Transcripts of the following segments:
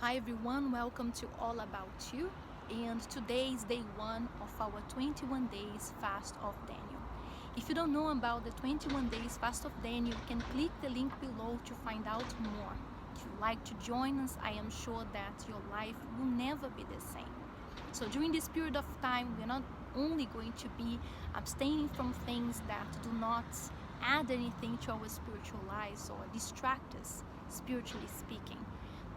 Hi everyone, welcome to All About You. And today is day one of our 21 days fast of Daniel. If you don't know about the 21 days fast of Daniel, you can click the link below to find out more. If you'd like to join us, I am sure that your life will never be the same. So during this period of time, we're not only going to be abstaining from things that do not add anything to our spiritual lives or distract us, spiritually speaking,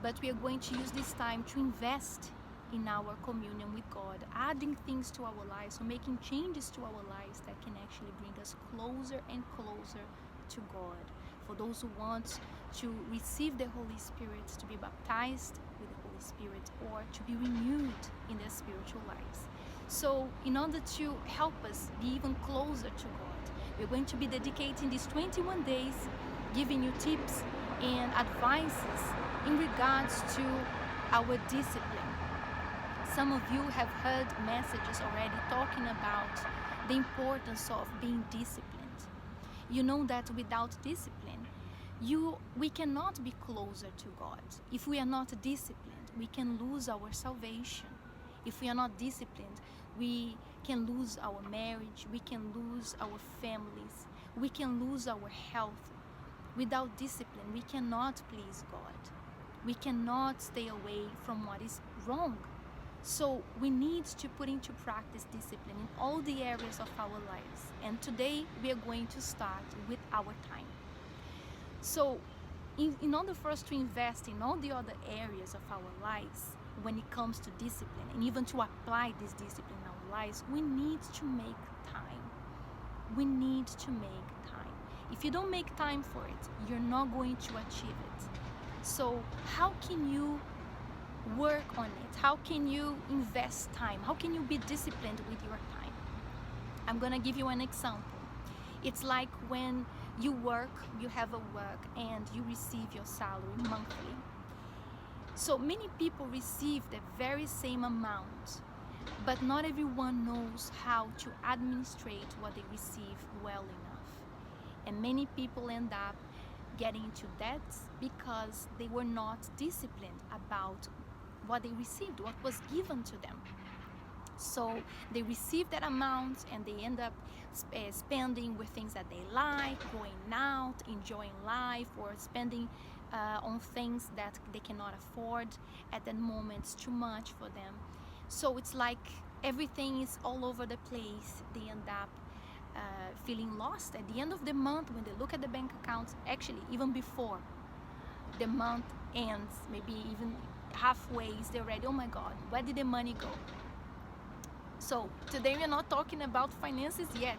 but we are going to use this time to invest in our communion with God, adding things to our lives, so making changes to our lives that can actually bring us closer and closer to God. For those who want to receive the Holy Spirit, to be baptized with the Holy Spirit, or to be renewed in their spiritual lives. So in order to help us be even closer to God, we're going to be dedicating these 21 days, giving you tips and advices in regards to our discipline. Some of you have heard messages already talking about the importance of being disciplined. You know that without discipline, we cannot be closer to God. If we are not disciplined, we can lose our salvation. If we are not disciplined, we can lose our marriage, we can lose our families, we can lose our health. Without discipline, we cannot please God. We cannot stay away from what is wrong. So we need to put into practice discipline in all the areas of our lives. And today we are going to start with our time. So in order for us to invest in all the other areas of our lives, when it comes to discipline, and even to apply this discipline in our lives, we need to make time. We need to make time. If you don't make time for it, you're not going to achieve it. So how can you work on it? How can you invest time? How can you be disciplined with your time? I'm gonna give you an example. It's like when you work, you have a work and you receive your salary monthly. So many people receive the very same amount, but not everyone knows how to administrate what they receive well enough. And many people end up getting into debt because they were not disciplined about what they received, what was given to them. So they receive that amount and they end up spending with things that they like, going out, enjoying life, or spending on things that they cannot afford at that moment. It's too much for them. So it's like everything is all over the place. They end up feeling lost at the end of the month when they look at the bank accounts. Actually, even before the month ends, maybe even halfway, they're already, oh my God, where did the money go? So today we're not talking about finances yet,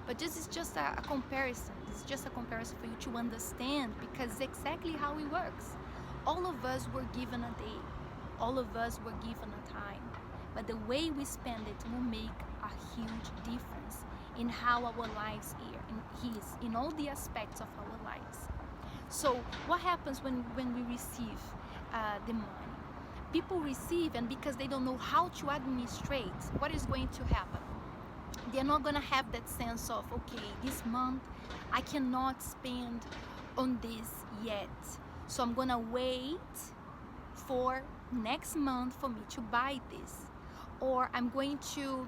but this is just a comparison. This is just a comparison for you to understand, because it's exactly how it works. All of us were given a day. All of us were given a time. But the way we spend it will make a huge difference in how our lives is, in all the aspects of our lives. So what happens when we receive the money? People receive, and because they don't know how to administrate, what is going to happen? They're not going to have that sense of, okay, this month I cannot spend on this yet, so I'm going to wait for next month for me to buy this. Or I'm going to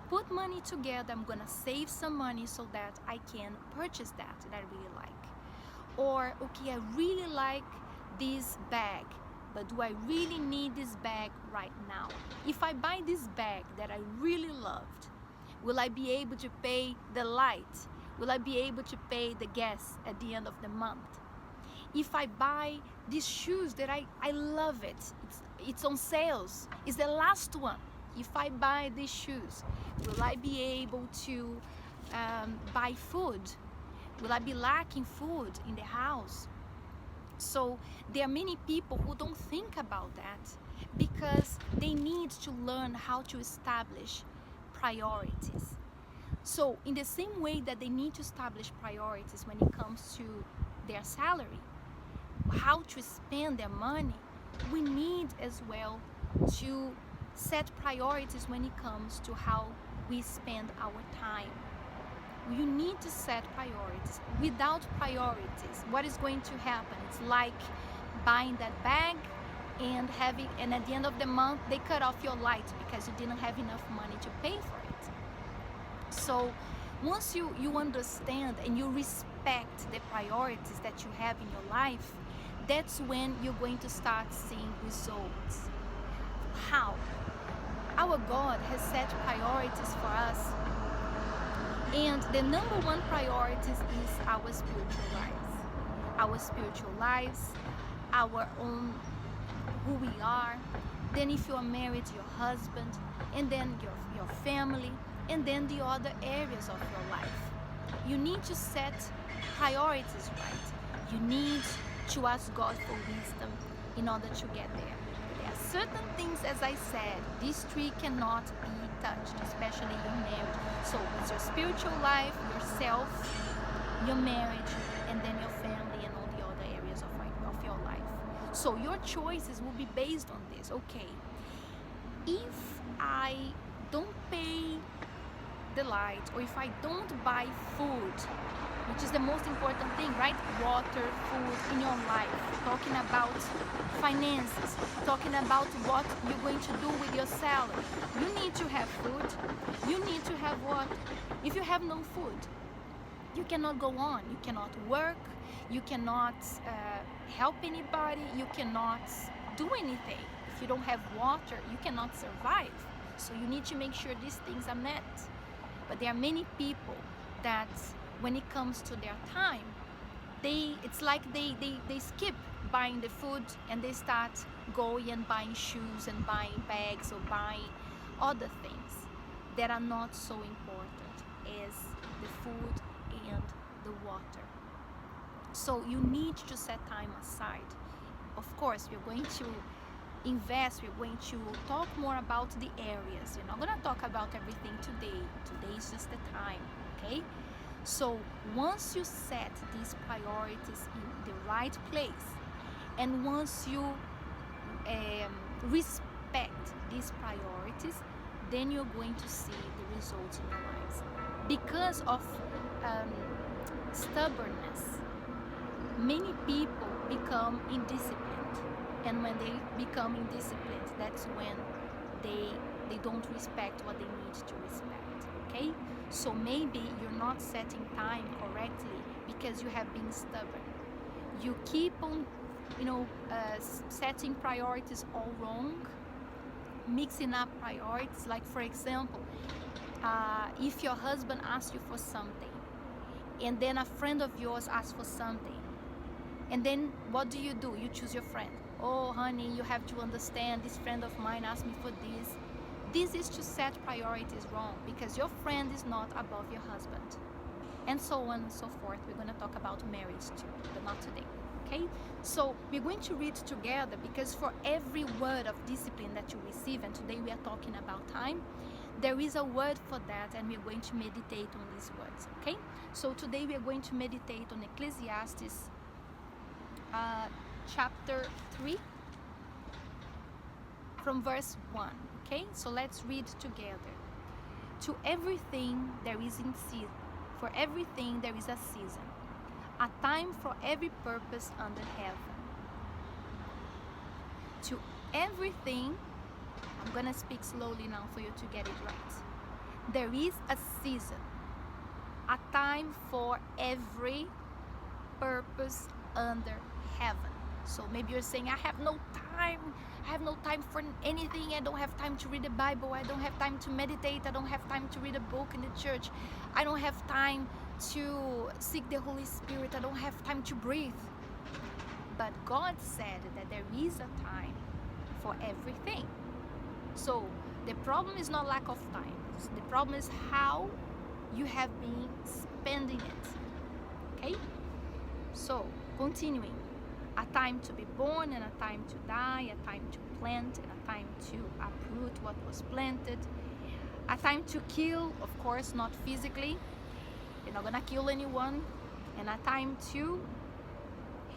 put money together, I'm going to save some money so that I can purchase that I really like. Or, okay, I really like this bag, but do I really need this bag right now? If I buy this bag that I really loved, will I be able to pay the light? Will I be able to pay the gas at the end of the month? If I buy these shoes that I love it's on sales, it's the last one. If I buy these shoes, will I be able to buy food? Will I be lacking food in the house? So there are many people who don't think about that because they need to learn how to establish priorities. So in the same way that they need to establish priorities when it comes to their salary, how to spend their money, we need as well to set priorities when it comes to how we spend our time. You need to set priorities. Without priorities, what is going to happen? It's like buying that bag and at the end of the month they cut off your light because you didn't have enough money to pay for it. So once you understand and you respect the priorities that you have in your life, that's when you're going to start seeing results. How? Our God has set priorities for us, and the number one priority is our spiritual lives. Our spiritual lives, our own, who we are. Then if you are married, your husband, and then your family, and then the other areas of your life. You need to set priorities right. You need to ask God for wisdom in order to get there. There are certain things, as I said, these three cannot be touched, especially your marriage. So it's your spiritual life, yourself, your marriage, and then your family and all the other areas of your life. So your choices will be based on this. Okay, if I don't pay the light, or if I don't buy food, which is the most important thing, right? Water, food in your life. Talking about finances, talking about what you're going to do with your salary. You need to have food. You need to have water. If you have no food, you cannot go on. You cannot work. You cannot help anybody. You cannot do anything. If you don't have water, you cannot survive. So you need to make sure these things are met. But there are many people that when it comes to their time, it's like they skip buying the food and they start going and buying shoes and buying bags or buying other things that are not so important as the food and the water. So you need to set time aside. Of course, we're going to invest, we're going to talk more about the areas. We're not going to talk about everything today. Today is just the time, okay? So once you set these priorities in the right place, and once you respect these priorities, then you're going to see the results in your lives. Because of stubbornness, many people become indisciplined. And when they become indisciplined, that's when they don't respect what they need to respect, okay? So maybe you're not setting time correctly because you have been stubborn. You keep on, setting priorities all wrong, mixing up priorities. Like for example, if your husband asks you for something, and then a friend of yours asks for something, and then what do? You choose your friend. Oh honey, you have to understand, this friend of mine asked me for this. This is to set priorities wrong, because your friend is not above your husband. And so on and so forth. We're going to talk about marriage too, but not today, okay? So we're going to read together, because for every word of discipline that you receive, and today we are talking about time, there is a word for that, and we're going to meditate on these words, okay? So today we are going to meditate on Ecclesiastes chapter 3 from verse 1. Okay, so let's read together. To everything there is in season, for everything there is a season, a time for every purpose under heaven. To everything, I'm gonna speak slowly now for you to get it right. There is a season, a time for every purpose under heaven. So maybe you're saying, I have no time for anything. I don't have time to read the Bible. I don't have time to meditate. I don't have time to read a book in the church. I don't have time to seek the Holy Spirit. I don't have time to breathe. But God said that there is a time for everything. So the problem is not lack of time. The problem is how you have been spending it. Okay? So continuing. A time to be born and a time to die, a time to plant and a time to uproot what was planted, a time to kill, of course not physically, you're not gonna kill anyone, and a time to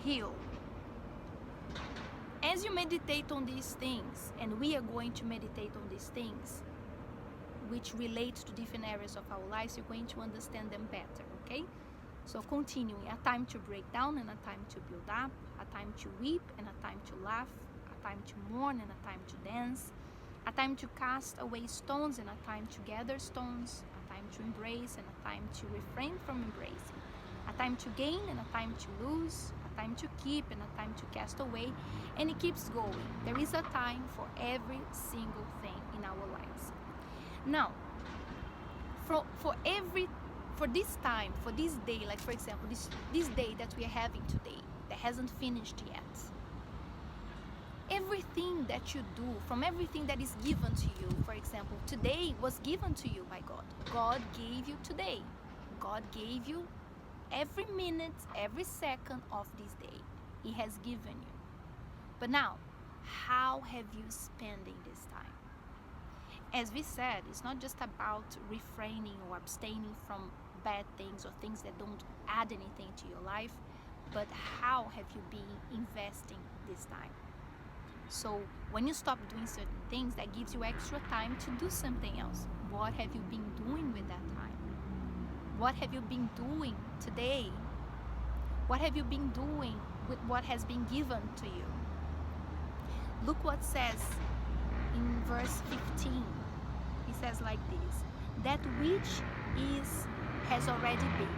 heal. As you meditate on these things, and we are going to meditate on these things which relate to different areas of our lives, you're going to understand them better, okay? So continuing, a time to break down and a time to build up, a time to weep and a time to laugh, a a time to mourn and a time to dance, a time to cast away stones and a time to gather stones, a time to embrace and a time to refrain from embracing, a time to gain and a time to lose, a time to keep and a time to cast away, and it keeps going. There is a time for every single thing in our lives. Now, for this time, for this day, like for example, this day that we are having today, that hasn't finished yet, everything that you do, from everything that is given to you, for example, today was given to you by God. God gave you today. God gave you every minute, every second of this day. He has given you. But now, how have you spending this time? As we said, it's not just about refraining or abstaining from bad things or things that don't add anything to your life, but how have you been investing this time? So when you stop doing certain things, that gives you extra time to do something else. What have you been doing with that time? What have you been doing today? What have you been doing with what has been given to you? Look what says in verse 15. It says like this: that which is has already been,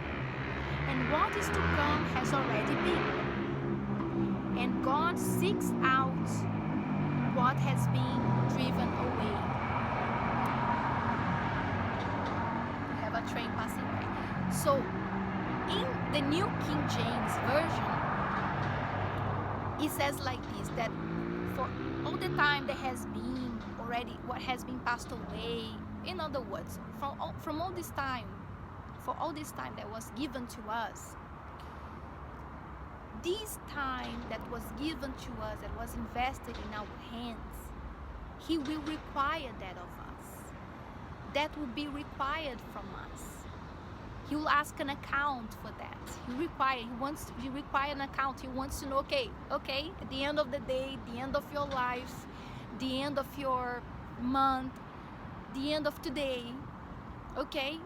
and what is to come has already been. And God seeks out what has been driven away. We have a train passing by. So in the New King James Version, it says like this, that for all the time that has been already, what has been passed away, in other words, from all this time, for all this time that was given to us, this time that was given to us, that was invested in our hands, He will require that of us. That will be required from us. He will ask an account for that. He require an account. He wants to know, okay, at the end of the day, the end of your life, the end of your month, the end of today, okay,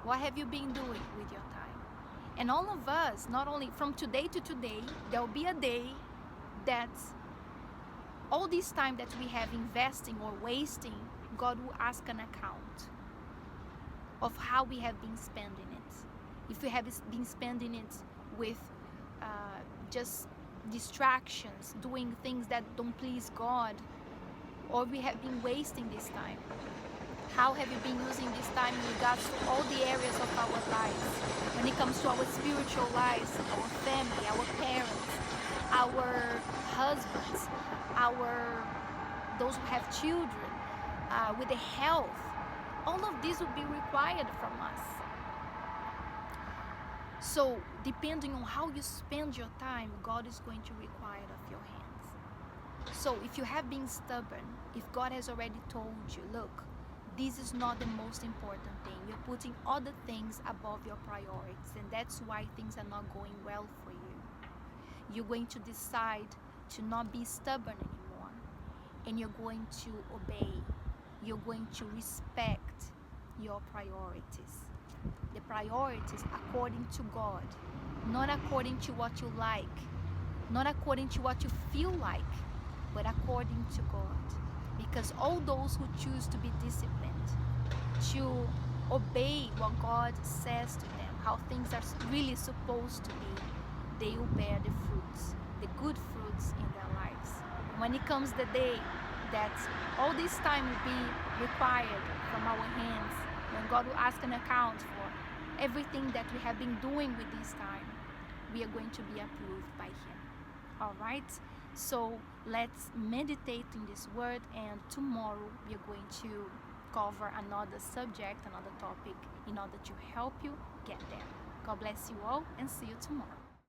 what have you been doing with your time? And all of us, not only from today to today, there will be a day that all this time that we have investing or wasting, God will ask an account of how we have been spending it. If we have been spending it with just distractions, doing things that don't please God, or we have been wasting this time. How have you been using this time in regards to all the areas of our lives? When it comes to our spiritual lives, our family, our parents, our husbands, those who have children, with the health, all of this will be required from us. So, depending on how you spend your time, God is going to require it of your hands. So, if you have been stubborn, if God has already told you, look, this is not the most important thing, you're putting other things above your priorities, and that's why things are not going well for you. You're going to decide to not be stubborn anymore, and you're going to obey. You're going to respect your priorities. The priorities according to God, not according to what you like, not according to what you feel like, but according to God. Because all those who choose to be disciplined, to obey what God says to them, how things are really supposed to be, they will bear the fruits, the good fruits in their lives. When it comes the day that all this time will be required from our hands, when God will ask an account for everything that we have been doing with this time, we are going to be approved by Him. All right? So let's meditate in this word, and tomorrow we are going to cover another subject, another topic, in order to help you get there. God bless you all, and see you tomorrow.